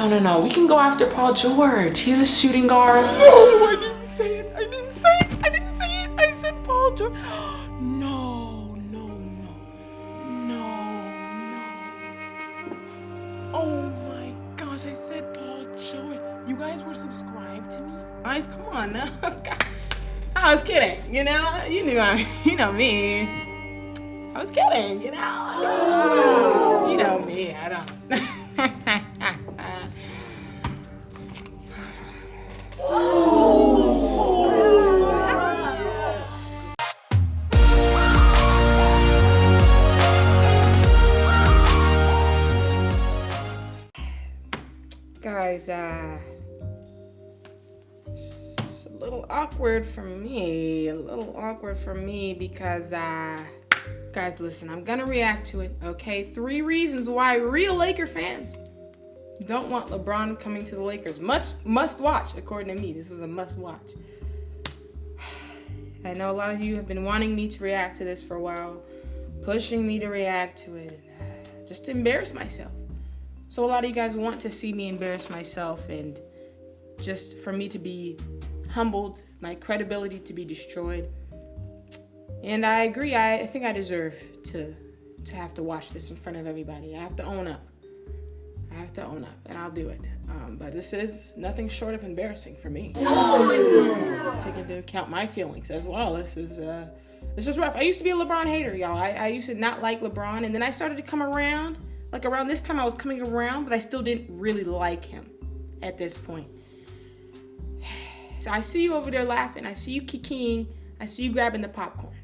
No. We can go after Paul George. He's a shooting guard. No, I didn't say it. I said Paul George. No. Oh my gosh, I said Paul George. You guys were subscribed to me? Guys, come on now. I was kidding, you know? You know me. I was kidding, you know? You know me, I don't. Guys, a little awkward for me because, guys, listen, I'm gonna react to it, okay? 3 reasons why real Laker fans don't want LeBron coming to the Lakers. Must watch, according to me. This was a must watch. I know a lot of you have been wanting me to react to this for a while, pushing me to react to it, just to embarrass myself. So a lot of you guys want to see me embarrass myself and just for me to be humbled, my credibility to be destroyed. And I agree, I think I deserve to have to watch this in front of everybody. I have to own up, and I'll do it. But this is nothing short of embarrassing for me. Let's take into account my feelings as well. This is rough. I used to be a LeBron hater, y'all. I used to not like LeBron, and then I started to come around. Like around this time I was coming around, but I still didn't really like him at this point. So I see you over there laughing. I see you kikiing. I see you grabbing the popcorn.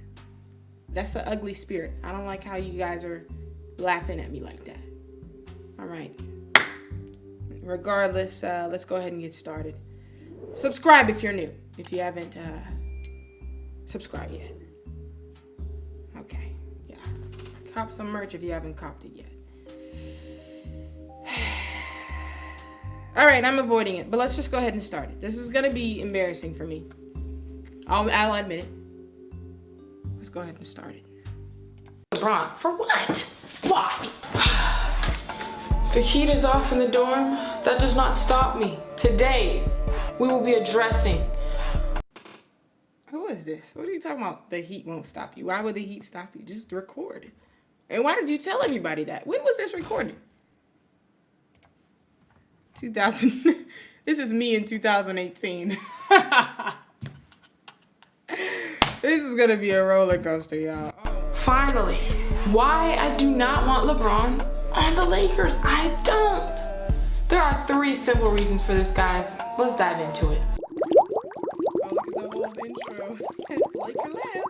That's an ugly spirit. I don't like how you guys are laughing at me like that. All right. Regardless, let's go ahead and get started. Subscribe if you're new. If you haven't subscribed yet. Okay. Yeah. Cop some merch if you haven't copped it yet. All right, I'm avoiding it, but let's just go ahead and start it. This is gonna be embarrassing for me. I'll admit it. Let's go ahead and start it. LeBron, for what? Why? The heat is off in the dorm. That does not stop me. Today, we will be addressing. Who is this? What are you talking about? The heat won't stop you. Why would the heat stop you? Just record. And why did you tell everybody that? When was this recorded? 2000. This is me in 2018. This is gonna be a roller coaster, y'all. Finally, why I do not want LeBron on the Lakers. I don't. There are 3 simple reasons for this, guys. Let's dive into it. Oh, look at the whole intro. Laker laugh.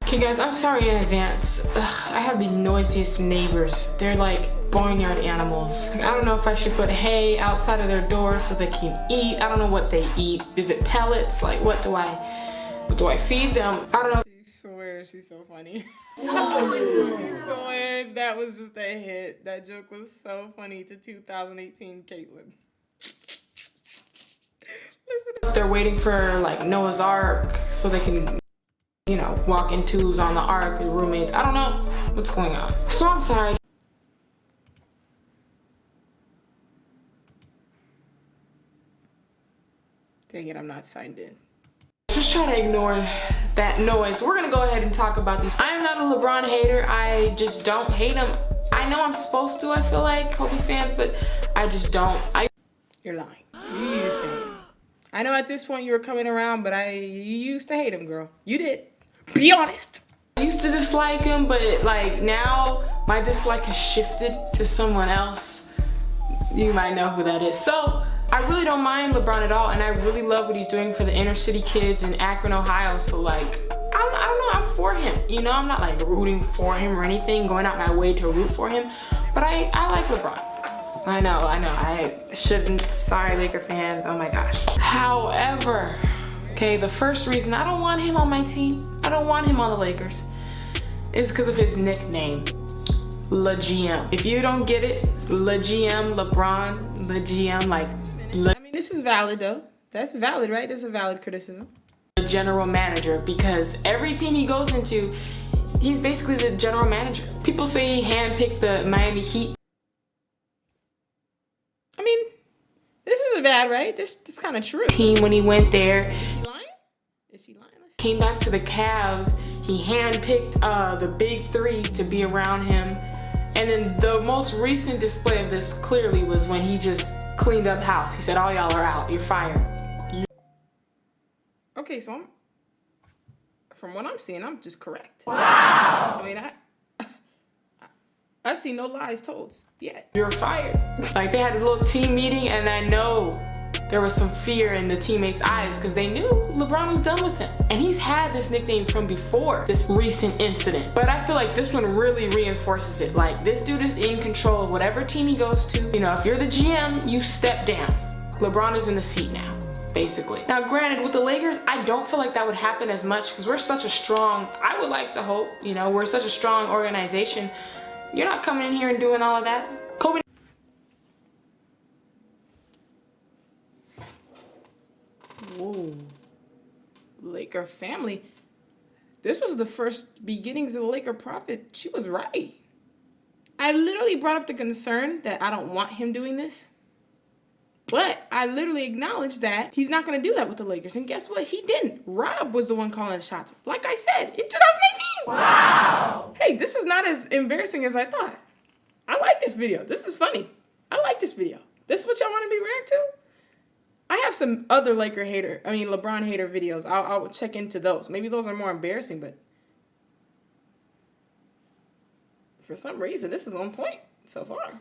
Okay, guys, I'm sorry in advance. I have the noisiest neighbors. They're like barnyard animals. Like, I don't know if I should put hay outside of their door so they can eat. I don't know what they eat. Is it pellets? Like, what do I feed them? I don't know. She swears she's so funny. She swears that was just a hit. That joke was so funny to 2018 Caitlin. Listen, they're waiting for like Noah's Ark so they can, you know, walk in twos on the ark with roommates. I don't know what's going on. So I'm sorry. Dang it, I'm not signed in. Just try to ignore that noise. We're gonna go ahead and talk about these. I am not a LeBron hater. I just don't hate him. I know I'm supposed to, I feel like, Kobe fans, but I just don't. You're lying. You used to hate him. I know at this point you were coming around, but you used to hate him, girl. You did. Be honest. I used to dislike him, but like now my dislike has shifted to someone else. You might know who that is. So I really don't mind LeBron at all, and I really love what he's doing for the inner city kids in Akron, Ohio. So like, I don't know, I'm for him. You know, I'm not like rooting for him or anything, going out my way to root for him, but I like LeBron. I know, I shouldn't, sorry Laker fans, oh my gosh. However, okay, the first reason I don't want him on my team, I don't want him on the Lakers, is because of his nickname, LeGM. If you don't get it, LeGM, LeBron, LeGM, like, I mean, this is valid though. That's valid, right? That's a valid criticism. The general manager, because every team he goes into, he's basically the general manager. People say he handpicked the Miami Heat. I mean, isn't bad, right? This is kind of true. Team when he went there. Is she lying? Is she lying? Came back to the Cavs. He handpicked the big three to be around him. And then the most recent display of this clearly was when he just cleaned up house. He said, all y'all are out. You're fired. Okay, so from what I'm seeing, I'm just correct. Wow. I mean, I've seen no lies told yet. You're fired. Like, they had a little team meeting, and I know there was some fear in the teammates' eyes because they knew LeBron was done with him. And he's had this nickname from before this recent incident. But I feel like this one really reinforces it. Like, this dude is in control of whatever team he goes to. You know, if you're the GM, you step down. LeBron is in the seat now, basically. Now, granted, with the Lakers, I don't feel like that would happen as much because we're such a strong, I would like to hope, you know, we're such a strong organization. You're not coming in here and doing all of that. Kobe. Whoa. Laker family. This was the first beginnings of the Laker prophet. She was right. I literally brought up the concern that I don't want him doing this. But I literally acknowledged that he's not going to do that with the Lakers. And guess what? He didn't. Rob was the one calling the shots. Like I said, in 2018. Wow. Hey, this is not as embarrassing as I thought. I like this video. This is funny. I like this video. This is what y'all want me to react to? I have some other LeBron hater videos. I'll check into those. Maybe those are more embarrassing, but for some reason, this is on point so far.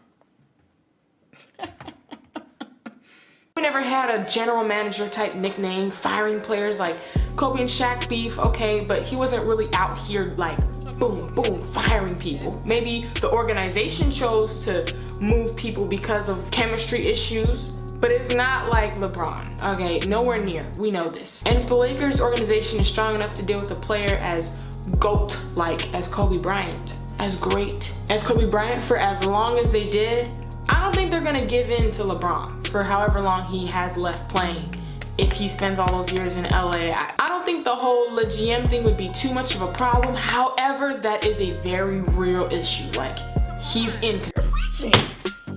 We never had a general manager type nickname, firing players like Kobe and Shaq beef, okay, but he wasn't really out here like boom, boom, firing people. Maybe the organization chose to move people because of chemistry issues, but it's not like LeBron, okay, nowhere near, we know this. And if the Lakers organization is strong enough to deal with a player as GOAT-like as Kobe Bryant, as great as Kobe Bryant for as long as they did, I don't think they're gonna give in to LeBron for however long he has left playing. If he spends all those years in LA, I don't think the whole LeGM thing would be too much of a problem. However, that is a very real issue. Like, he's in.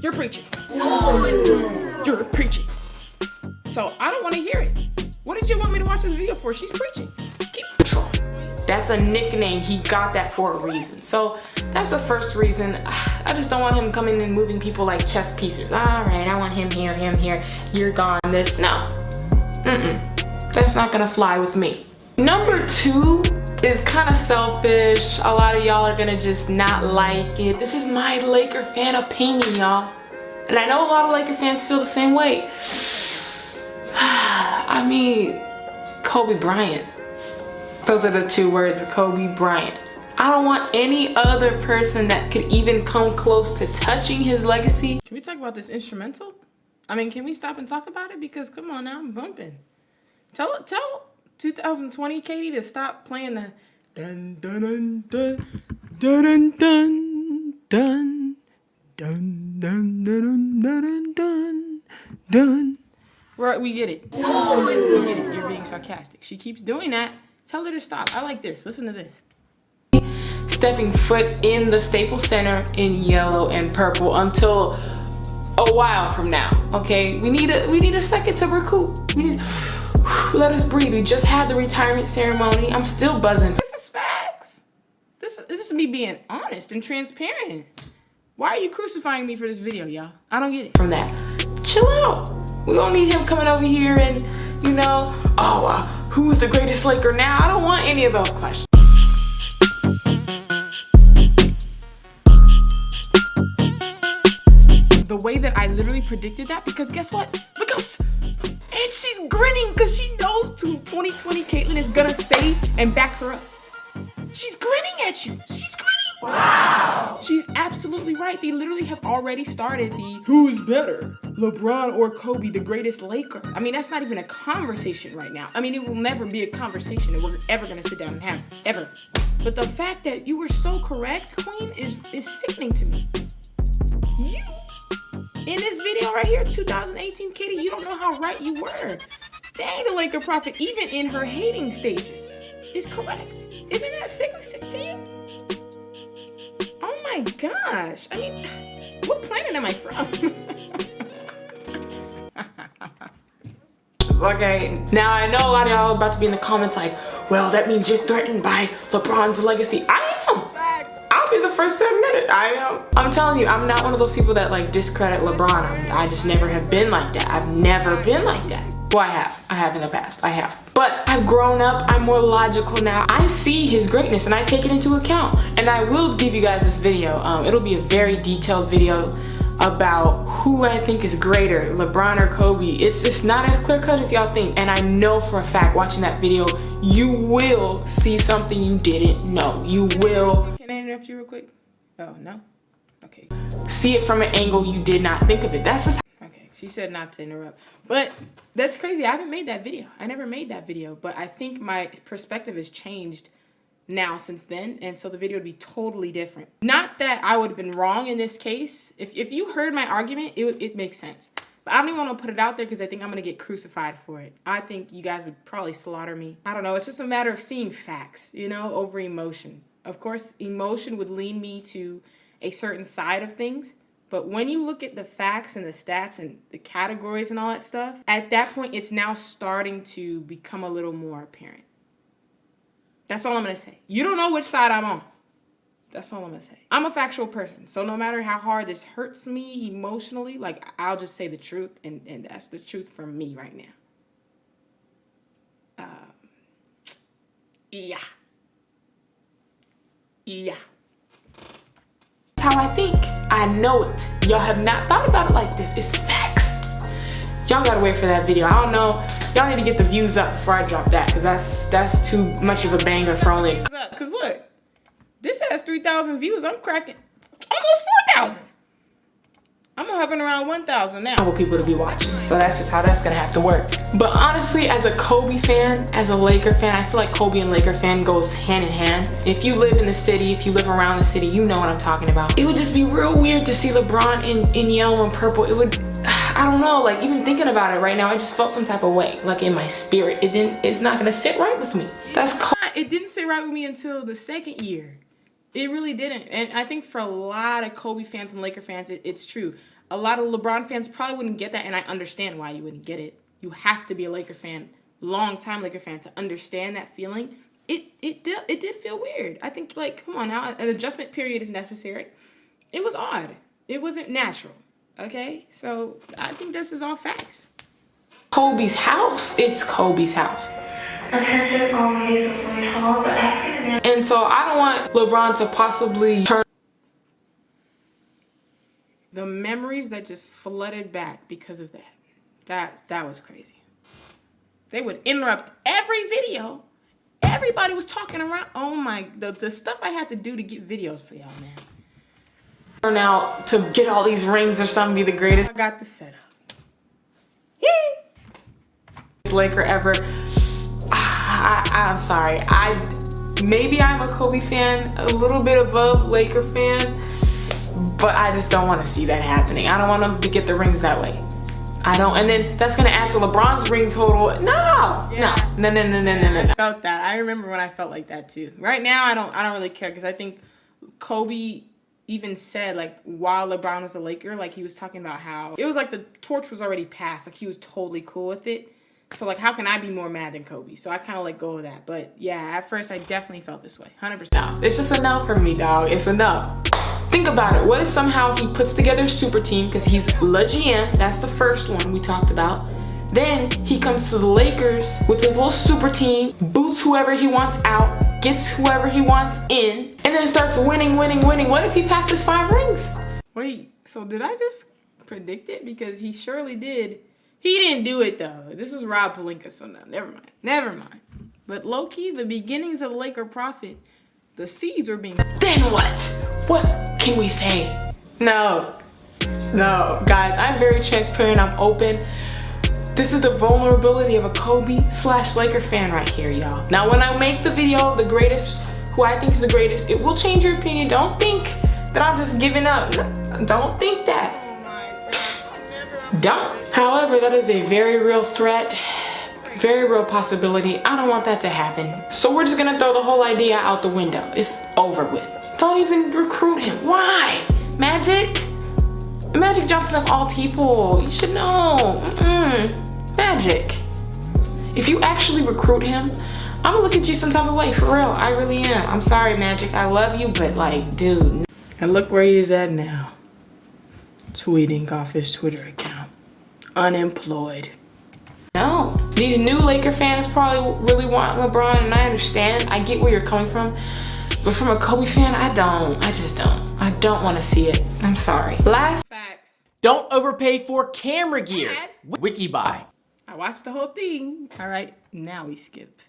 You're preaching. You're preaching. So I don't want to hear it. What did you want me to watch this video for? She's preaching. Keep control. That's a nickname. He got that for a reason. So that's the first reason. I just don't want him coming and moving people like chess pieces. All right, I want him here. You're gone. This, no. That's not gonna fly with me. Number two is kind of selfish. A lot of y'all are gonna just not like it. This is my Laker fan opinion, y'all. And I know a lot of Laker fans feel the same way. I mean, Kobe Bryant. Those are the two words, Kobe Bryant. I don't want any other person that could even come close to touching his legacy. Can we talk about this instrumental? I mean, can we stop and talk about it? Because come on now, I'm bumping. Tell 2020 Katie to stop playing the dun dun dun dun dun dun dun dun dun dun dun dun dun dun. Right, we get it. We get it. You're being sarcastic. She keeps doing that. Tell her to stop. I like this. Listen to this. Stepping foot in the Staples Center in yellow and purple until a while from now, okay? We need a second to recoup. Let us breathe. We just had the retirement ceremony. I'm still buzzing. This is facts. This is me being honest and transparent. Why are you crucifying me for this video, y'all? I don't get it. From that, chill out. We don't need him coming over here and, you know, who's the greatest Laker now? I don't want any of those questions. The way that I literally predicted that, because guess what? Look how, and she's grinning because she knows 2020 Caitlyn is gonna save and back her up. She's grinning at you. She's grinning. Wow. She's absolutely right. They literally have already started the who's better, LeBron or Kobe, the greatest Laker. I mean, that's not even a conversation right now. I mean, it will never be a conversation that we're ever gonna sit down and have, ever. But the fact that you were so correct, Queen, is sickening to me. You, in this video right here, 2018 Katie, you don't know how right you were. Dang, the Laker prophet, even in her hating stages, is correct. Isn't that sick to you? Oh my gosh. I mean, what planet am I from? okay? Now I know a lot of y'all are about to be in the comments like, well, that means you're threatened by LeBron's legacy. I am. I'll be the first to admit it. I am. I'm telling you, I'm not one of those people that like discredit LeBron. I just never have been like that. I've never been like that. Well, I have in the past, I have. But I've grown up, I'm more logical now. I see his greatness and I take it into account. And I will give you guys this video. It'll be a very detailed video about who I think is greater, LeBron or Kobe. It's not as clear cut as y'all think. And I know for a fact, watching that video, you will see something you didn't know. You will. Can I interrupt you real quick? Oh, no? Okay. See it from an angle you did not think of it. That's just She said not to interrupt. But that's crazy. I haven't made that video. I never made that video. But I think my perspective has changed now since then. And so the video would be totally different. Not that I would have been wrong in this case. If you heard my argument, it makes sense. But I don't even want to put it out there because I think I'm going to get crucified for it. I think you guys would probably slaughter me. I don't know. It's just a matter of seeing facts, you know, over emotion. Of course, emotion would lean me to a certain side of things. But when you look at the facts and the stats and the categories and all that stuff, at that point, it's now starting to become a little more apparent. That's all I'm going to say. You don't know which side I'm on. That's all I'm going to say. I'm a factual person. So no matter how hard this hurts me emotionally, like, I'll just say the truth. And that's the truth for me right now. Yeah. How I think. I know it. Y'all have not thought about it like this. It's facts. Y'all gotta wait for that video. I don't know. Y'all need to get the views up before I drop that, because that's too much of a banger for only. Because look, this has 3,000 views. I'm cracking almost 4,000. I'm hovering around 1,000 now. For people to be watching. So that's just how that's gonna have to work. But honestly, as a Kobe fan, as a Laker fan, I feel like Kobe and Laker fan goes hand in hand. If you live in the city, if you live around the city, you know what I'm talking about. It would just be real weird to see LeBron in yellow and purple. It would, I don't know, like even thinking about it right now, I just felt some type of way, like in my spirit. It's not gonna sit right with me. That's cold. It didn't sit right with me until the second year. It really didn't. And I think for a lot of Kobe fans and Laker fans, it's true. A lot of LeBron fans probably wouldn't get that, and I understand why you wouldn't get it. You have to be a Laker fan, long-time Laker fan, to understand that feeling. It did feel weird. I think, like, come on now, an adjustment period is necessary. It was odd. It wasn't natural, okay? So I think this is all facts. Kobe's house. It's Kobe's house. And so I don't want LeBron to possibly turn. The memories that just flooded back because of that. That was crazy. They would interrupt every video. Everybody was talking around. Oh my, the stuff I had to do to get videos for y'all, man. Turn out to get all these rings or something, be the greatest. I got the setup. Yay! Laker ever. I'm sorry. Maybe I'm a Kobe fan, a little bit above Laker fan. But I just don't want to see that happening. I don't want them to get the rings that way. I don't, and then that's gonna add to LeBron's ring total. No. I felt that. I remember when I felt like that too. Right now, I don't really care, because I think Kobe even said, like, while LeBron was a Laker, like, he was talking about how it was like the torch was already passed. Like, he was totally cool with it. So, like, how can I be more mad than Kobe? So I kind of let go of that. But yeah, at first I definitely felt this way, 100%. It's just enough for me, dog. It's enough. Think about it. What if somehow he puts together a super team, because he's LeGM, that's the first one we talked about. Then he comes to the Lakers with his little super team, boots whoever he wants out, gets whoever he wants in, and then starts winning. What if he passes 5 rings? Wait, so did I just predict it? Because he surely did. He didn't do it though. This was Rob Pelinka, so no, never mind. But low-key, the beginnings of the Laker prophet, the seeds were being. Then what? What can we say? No, guys, I'm very transparent, I'm open. This is the vulnerability of a Kobe/Laker fan right here, y'all. Now, when I make the video of the greatest, who I think is the greatest, it will change your opinion. Don't think that I'm just giving up. Don't think that. Don't. However, that is a very real threat, very real possibility. I don't want that to happen. So we're just gonna throw the whole idea out the window. It's over with. Don't even recruit him. Why? Magic Johnson of all people. You should know. Magic. If you actually recruit him, I'm gonna look at you some type of way, for real. I really am. I'm sorry, Magic. I love you, but like, dude. And look where he is at now. Tweeting off his Twitter account. Unemployed. No. These new Laker fans probably really want LeBron, and I understand. I get where you're coming from. But from a Kobe fan, I just don't. I don't want to see it. I'm sorry. Last Facts. Don't overpay for camera gear. WikiBuy. I watched the whole thing. All right, now we skip.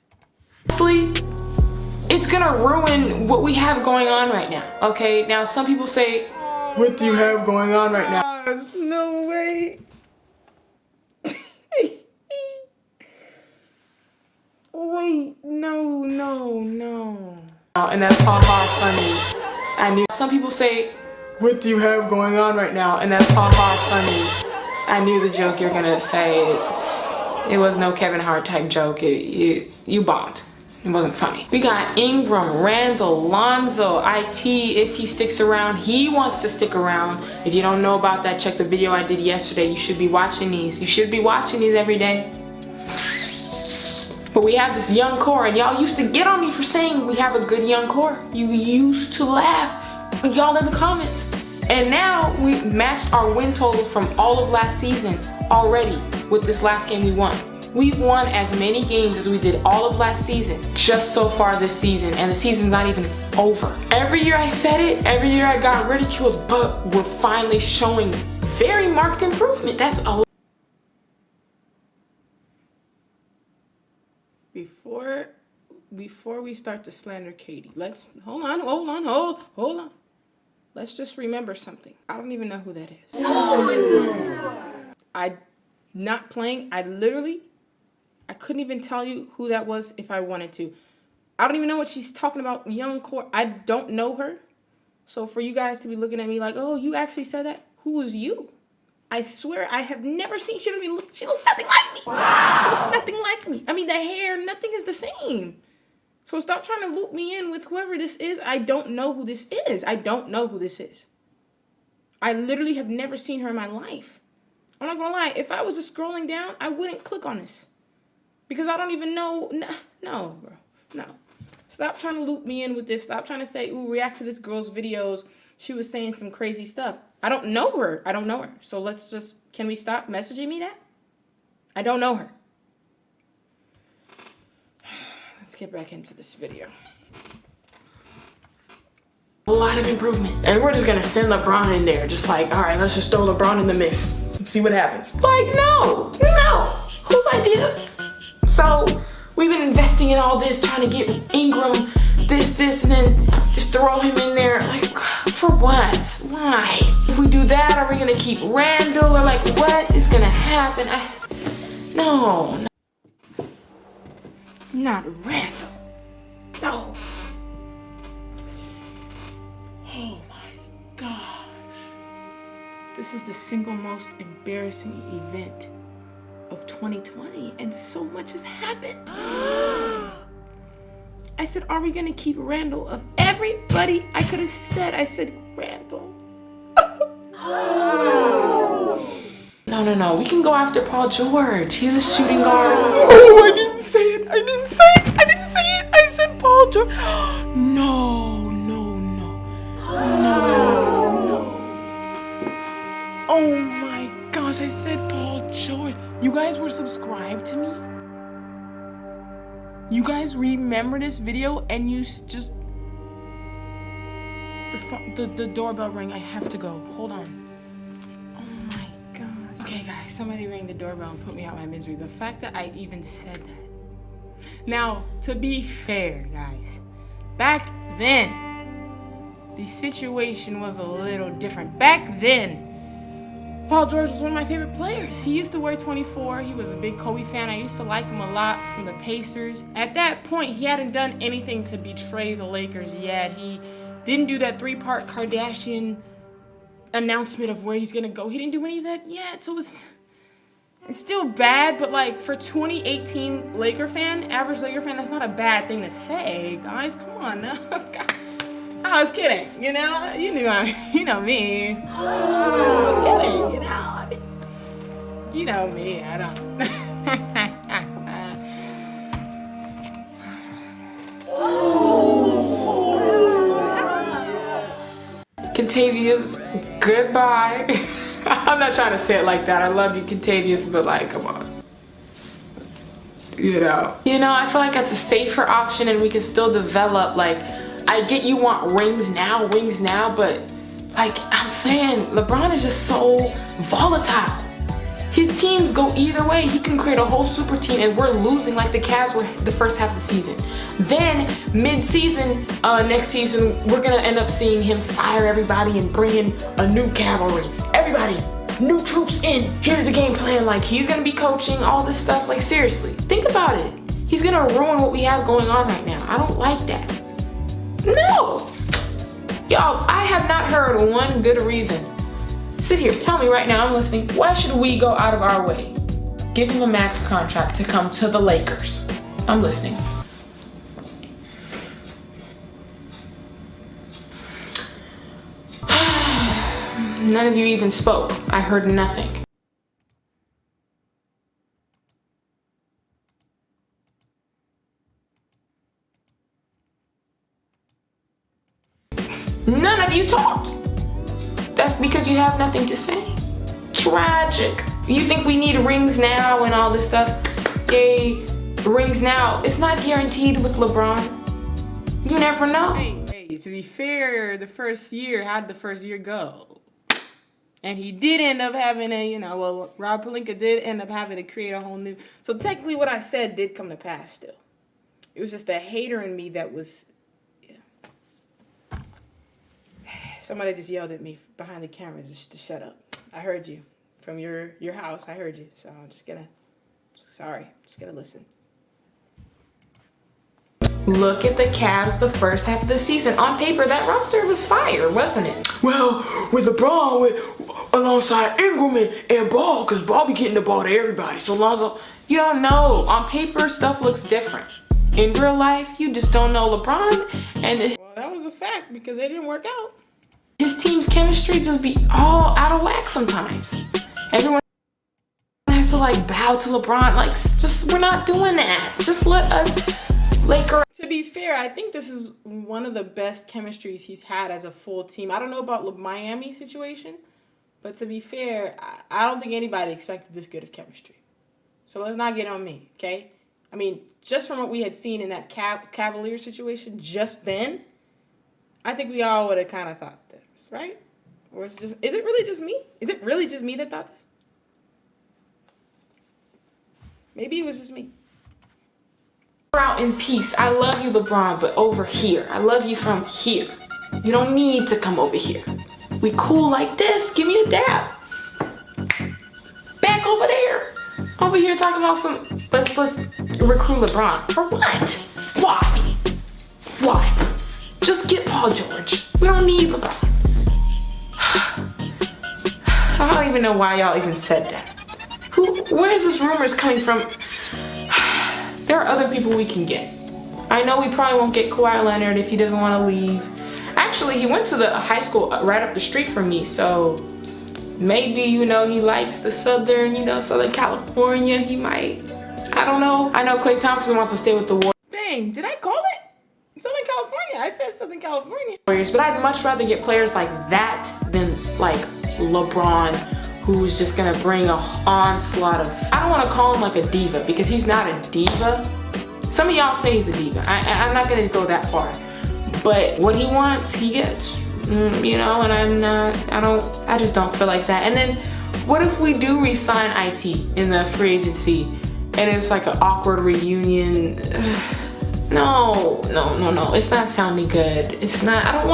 Honestly, it's gonna ruin what we have going on right now. Okay, now some people say, What do you have going on right now? There's no way. Wait, no. and that's ha funny. I knew. Some people say, What do you have going on right now? and that's ha funny. I knew the joke you're gonna say. It was no Kevin Hart type joke. You bombed. It wasn't funny. We got Ingram, Randall, Lonzo, IT. If he sticks around, he wants to stick around. If you don't know about that, check the video I did yesterday. You should be watching these. You should be watching these every day. But we have this young core, and y'all used to get on me for saying we have a good young core. You used to laugh, y'all in the comments. And now we matched our win total from all of last season already with this last game we won. We've won as many games as we did all of last season, just so far this season, and the season's not even over. Every year I said it, every year I got ridiculed, but we're finally showing very marked improvement. That's a Before we start to slander Katie, let's hold on. Let's just remember something. I don't even know who that is. I'm not playing. I couldn't even tell you who that was if I wanted to. I don't even know what she's talking about. Young core. I don't know her. So for you guys to be looking at me like, oh, you actually said that? Who is you? I swear I have never seen. She looks nothing like me. Wow. She looks nothing like me. I mean, the hair, nothing is the same. So stop trying to loop me in with whoever this is. I don't know who this is. I literally have never seen her in my life. I'm not gonna lie. If I was just scrolling down, I wouldn't click on this. Because I don't even know. No, bro. No. Stop trying to loop me in with this. Stop trying to say, ooh, react to this girl's videos. She was saying some crazy stuff. I don't know her. So can we stop messaging me that? I don't know her. Let's get back into this video. A lot of improvement. And we're just gonna send LeBron in there. Just like, all right, let's just throw LeBron in the mix. See what happens. Like, no. Whose idea? So, we've been investing in all this, trying to get Ingram, this, and then just throw him in there. Like, for what? Why? If we do that, are we gonna keep Randall? Or like, what is gonna happen? No. Not Randall. No. Oh my gosh. This is the single most embarrassing event of 2020, and so much has happened. I said, are we gonna keep Randall? Of everybody I could have said, I said Randall. No. We can go after Paul George. He's a shooting guard. Oh, I didn't say it. I said Paul George. No. Oh my gosh, I said Paul George. You guys were subscribed to me? You guys remember this video and you just... The doorbell rang. I have to go. Hold on. Oh my god. Okay guys, somebody rang the doorbell and put me out my misery. The fact that I even said that. Now, to be fair, guys, back then, the situation was a little different. Back then, Paul George was one of my favorite players. He used to wear 24. He was a big Kobe fan. I used to like him a lot from the Pacers. At that point, he hadn't done anything to betray the Lakers yet. He didn't do that 3-part Kardashian announcement of where he's gonna go. He didn't do any of that yet, so it's still bad, but like for 2018 Laker fan, average Laker fan, that's not a bad thing to say, guys. Come on now. I was kidding, you know? You know me. I was kidding, you know? You know me, I don't. Contavious, goodbye. I'm not trying to say it like that. I love you, Contavious, but like, come on. You know, I feel like that's a safer option and we can still develop. Like, I get you want rings now, but like I'm saying, LeBron is just so volatile. His teams go either way. He can create a whole super team and we're losing like the Cavs were the first half of the season. Then mid-season, next season, we're gonna end up seeing him fire everybody and bring in a new cavalry. Everybody, new troops in. Here's the game plan. Like, he's gonna be coaching all this stuff. Like, seriously, think about it. He's gonna ruin what we have going on right now. I don't like that. No. Y'all, I have not heard one good reason. Sit here, tell me right now, I'm listening. Why should we go out of our way? Give him a max contract to come to the Lakers. I'm listening. None of you even spoke. I heard nothing. None of you talked. That's because you have nothing to say. Tragic. You think we need rings now and all this stuff? Yay, rings now. It's not guaranteed with LeBron. You never know. Hey, to be fair, the first year, how'd the first year go? And he did end up having a, Rob Pelinka did end up having to create a whole new. So technically what I said did come to pass still. It was just a hater in me that was, Somebody just yelled at me behind the camera just to shut up. I heard you from your house. I heard you. So I'm just gonna listen. Look at the Cavs the first half of the season. On paper, that roster was fire, wasn't it? Well, with LeBron, alongside Ingram and Ball, because Ball be getting the ball to everybody. So Lonzo, you don't know. On paper, stuff looks different. In real life, you just don't know LeBron. And Well, that was a fact because it didn't work out. His team's chemistry just be all out of whack sometimes. Everyone has to like bow to LeBron. Like, just, we're not doing that. Just let us, Lakers. To be fair, I think this is one of the best chemistries he's had as a full team. I don't know about the Miami situation, but to be fair, I don't think anybody expected this good of chemistry. So let's not get on me, okay? I mean, just from what we had seen in that Cavalier situation just then, I think we all would have kind of thought this, right? Or is it really just me? Is it really just me that thought this? Maybe it was just me. Out in peace. I love you, LeBron, but over here. I love you from here. You don't need to come over here. We cool like this. Give me a dab. Back over there. Over here talking about some. Let's recruit LeBron. For what? Why? Just get Paul George. We don't need LeBron. I don't even know why y'all even said that. Where's this rumors coming from? There are other people we can get. I know we probably won't get Kawhi Leonard if he doesn't want to leave. Actually, he went to the high school right up the street from me, so maybe, he likes the Southern California. He might. I don't know. I know Klay Thompson wants to stay with the Warriors. Dang, did I call it? Southern California. I said Southern California. But I'd much rather get players like that than like LeBron, who's just gonna bring a onslaught of, I don't want to call him like a diva because he's not a diva. Some of y'all say he's a diva. I'm not gonna go that far, but what he wants, he gets, and I just don't feel like that. And then what if we do re-sign IT in the free agency and it's like an awkward reunion? No, it's not sounding good. It's not. I don't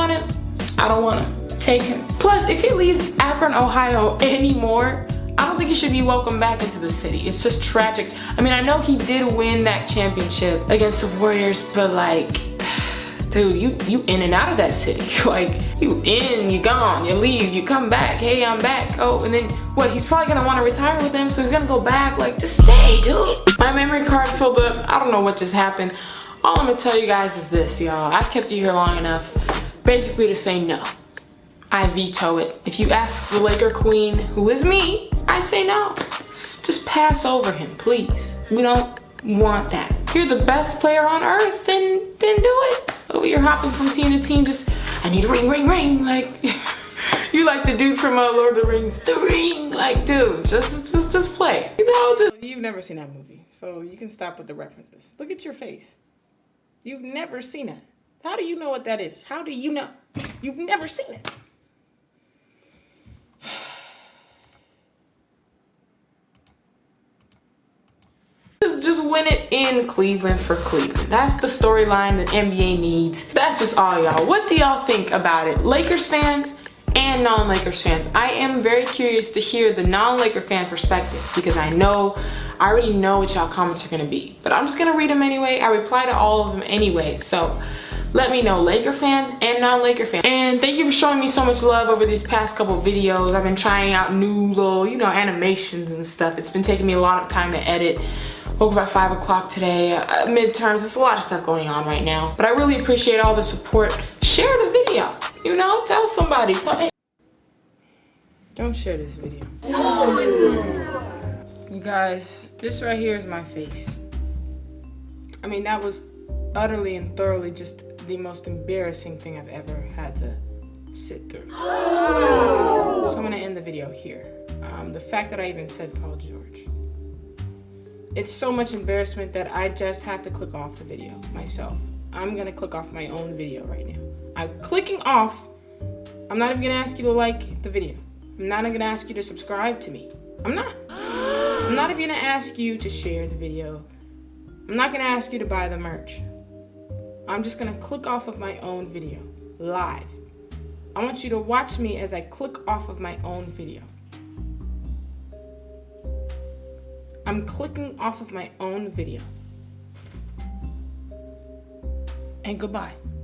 want to take him. Plus, if he leaves Akron, Ohio anymore, I don't think he should be welcomed back into the city. It's just tragic. I mean, I know he did win that championship against the Warriors, but like, dude, you in and out of that city. Like, you in, you gone, you leave, you come back. Hey, I'm back. Oh, and then what? He's probably gonna want to retire with them, so he's gonna go back. Like, just stay, dude. My memory card filled up. I don't know what just happened. All I'm gonna tell you guys is this, y'all. I've kept you here long enough, basically to say no. I veto it. If you ask the Laker Queen, who is me, I say no. Just pass over him, please. We don't want that. If you're the best player on earth, then do it. Over here hopping from team to team, just, I need a ring. Like, You like the dude from Lord of the Rings, The Ring. Like, dude, just play. You know, You've never seen that movie, so you can stop with the references. Look at your face. You've never seen it. How do you know what that is? How do you know? You've never seen it. Just win it in Cleveland for Cleveland. That's the storyline that NBA needs. That's just all, y'all. What do y'all think about it? Lakers fans and non-Lakers fans. I am very curious to hear the non-Laker fan perspective because I already know what y'all comments are gonna be. But I'm just gonna read them anyway. I reply to all of them anyway. So let me know, Laker fans and non-Laker fans. And thank you for showing me so much love over these past couple videos. I've been trying out new little, animations and stuff. It's been taking me a lot of time to edit. Woke up at 5 o'clock today, midterms, there's a lot of stuff going on right now. But I really appreciate all the support. Share the video, tell somebody. Hey. Don't share this video. You guys, this right here is my face. I mean, that was utterly and thoroughly just the most embarrassing thing I've ever had to sit through. So I'm gonna end the video here. The fact that I even said Paul George. It's so much embarrassment that I just have to click off the video myself. I'm gonna click off my own video right now. I'm clicking off. I'm not even gonna ask you to like the video. I'm not gonna ask you to subscribe to me. I'm not. I'm not even gonna ask you to share the video. I'm not gonna ask you to buy the merch. I'm just gonna click off of my own video, live. I want you to watch me as I click off of my own video. I'm clicking off of my own video. And goodbye.